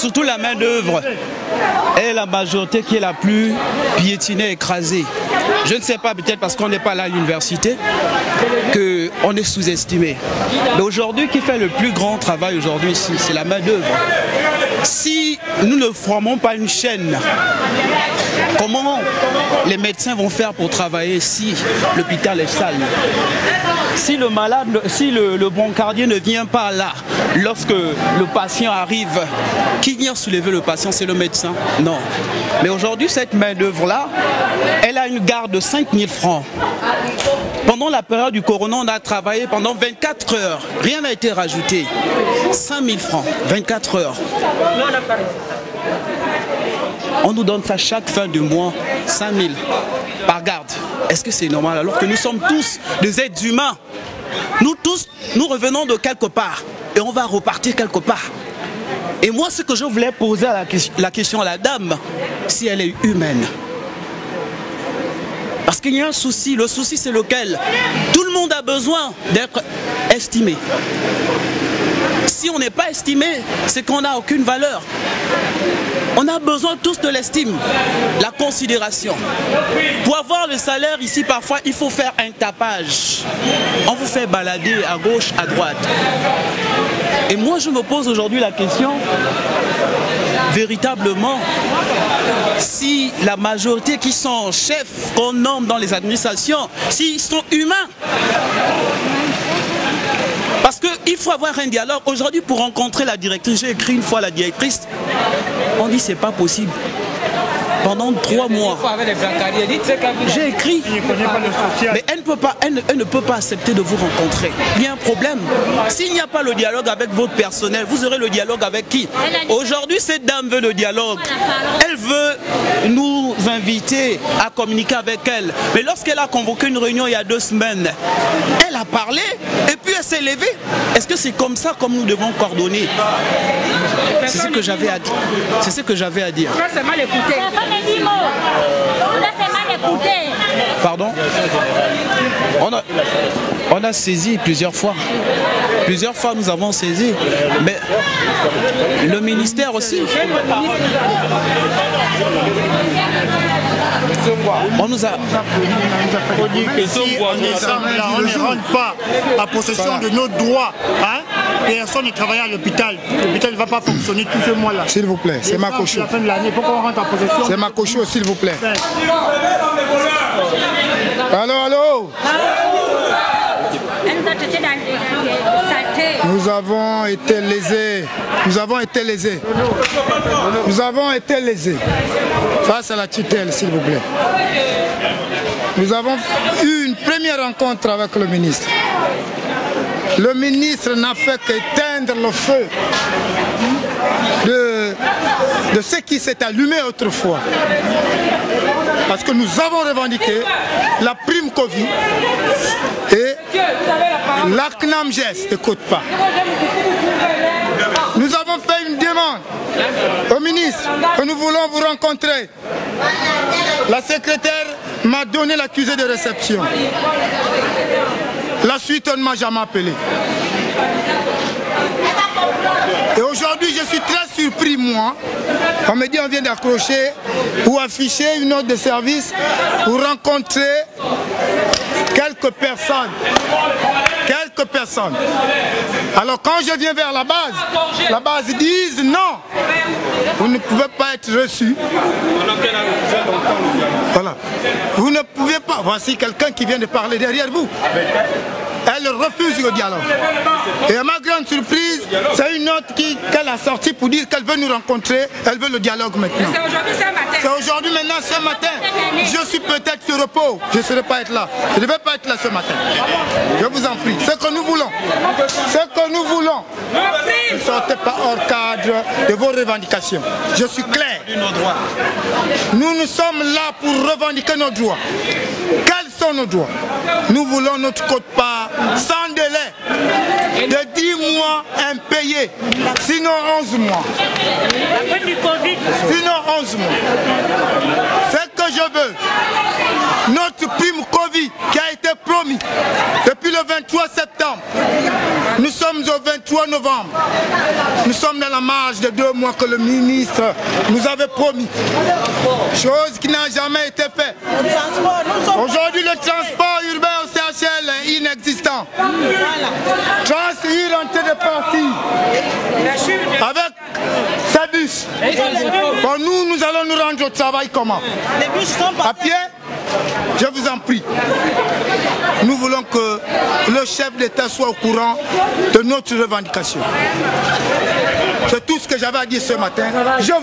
surtout la main d'œuvre, est la majorité qui est la plus piétinée, écrasée. Je ne sais pas, peut-être parce qu'on n'est pas là à l'université, qu'on est sous-estimé. Mais aujourd'hui, qui fait le plus grand travail aujourd'hui ici, c'est la main d'œuvre. Si nous ne formons pas une chaîne, comment les médecins vont faire pour travailler si l'hôpital est sale? Si le malade, si le brancardier ne vient pas là, lorsque le patient arrive, qui vient soulever le patient? C'est le médecin? Non. Mais aujourd'hui, cette main-d'œuvre-là, elle a une garde de 5 000 francs. Pendant la période du corona, on a travaillé pendant 24 heures. Rien n'a été rajouté. 5 000 francs, 24 heures. On nous donne ça chaque fin de mois, 5 000 par garde. Est-ce que c'est normal alors que nous sommes tous des êtres humains? Nous tous, nous revenons de quelque part et on va repartir quelque part. Et moi, ce que je voulais poser la question à la dame, si elle est humaine. Parce qu'il y a un souci, le souci c'est lequel? Tout le monde a besoin d'être estimé. Si on n'est pas estimé, c'est qu'on n'a aucune valeur. On a besoin tous de l'estime, la considération. Pour avoir le salaire ici, parfois, il faut faire un tapage. On vous fait balader à gauche, à droite. Et moi, je me pose aujourd'hui la question, véritablement, si la majorité qui sont chefs qu'on nomme dans les administrations, s'ils sont humains. Parce qu'il faut avoir un dialogue. Aujourd'hui, pour rencontrer la directrice, j'ai écrit une fois à la directrice, on dit c'est pas possible. Pendant 3 mois, j'ai écrit, mais elle ne peut pas accepter de vous rencontrer. Il y a un problème. S'il n'y a pas le dialogue avec votre personnel, vous aurez le dialogue avec qui? Aujourd'hui, cette dame veut le dialogue. Elle veut nous inviter à communiquer avec elle. Mais lorsqu'elle a convoqué une réunion il y a 2 semaines, elle a parlé et puis elle s'est levée. Est-ce que c'est comme ça comme nous devons coordonner? C'est ce que j'avais à dire. C'est ce que j'avais à dire. Pardon? On a saisi plusieurs fois. Plusieurs fois nous avons saisi. Mais le ministère aussi. On nous a dit que si on ne rentre pas en possession de nos droits, hein, personne ne travaille à l'hôpital. L'hôpital ne va pas fonctionner tout ce mois-là. S'il vous plaît, c'est ma cochon. C'est ma cochon, s'il vous plaît. Allô, allô? Nous avons été lésés. Nous avons été lésés. Nous avons été lésés. Face à la tutelle, s'il vous plaît. Nous avons eu une première rencontre avec le ministre. Le ministre n'a fait qu'éteindre le feu de ce qui s'est allumé autrefois. Parce que nous avons revendiqué la prime Covid et l'ACNAMGES ne coûte pas. Nous avons fait une demande au ministre que nous voulons vous rencontrer. La secrétaire m'a donné l'accusé de réception. La suite, on ne m'a jamais appelé. Et aujourd'hui, je suis très surpris, moi. On me dit on vient d'accrocher ou afficher une note de service pour rencontrer quelques personnes. Quelques personnes. Alors quand je viens vers la base dit non, vous ne pouvez pas être reçu. Voilà. Vous ne pouvez pas. Voici quelqu'un qui vient de parler derrière vous. Elle refuse le dialogue. Et à ma grande surprise, c'est une note qu'elle a sortie pour dire qu'elle veut nous rencontrer, elle veut le dialogue maintenant. C'est aujourd'hui, ce matin. C'est aujourd'hui, maintenant, ce matin. Je suis peut-être sur repos, je ne serai pas être là. Je ne vais pas être là ce matin. Je vous en prie. Ce que nous voulons. Ce que nous voulons. Ne sortez pas hors cadre de vos revendications. Je suis clair. Nous sommes là pour revendiquer nos droits. Quels sont nos droits? Nous voulons notre quote-part sans délai de 10 mois impayés, sinon 11 mois. Sinon 11 mois. Ce que je veux, notre prime Covid qui a été promis depuis le 23 septembre, Nous sommes au 23 novembre. Nous sommes dans la marge de 2 mois que le ministre nous avait promis. Chose qui n'a jamais été faite. Aujourd'hui, le transport urbain au CHL est inexistant. Transur en train de partir avec ces bus. Bon, nous allons nous rendre au travail comment? À pied? Je vous en prie. Nous voulons que le chef d'État soit au courant de notre revendication. C'est tout ce que j'avais à dire ce matin.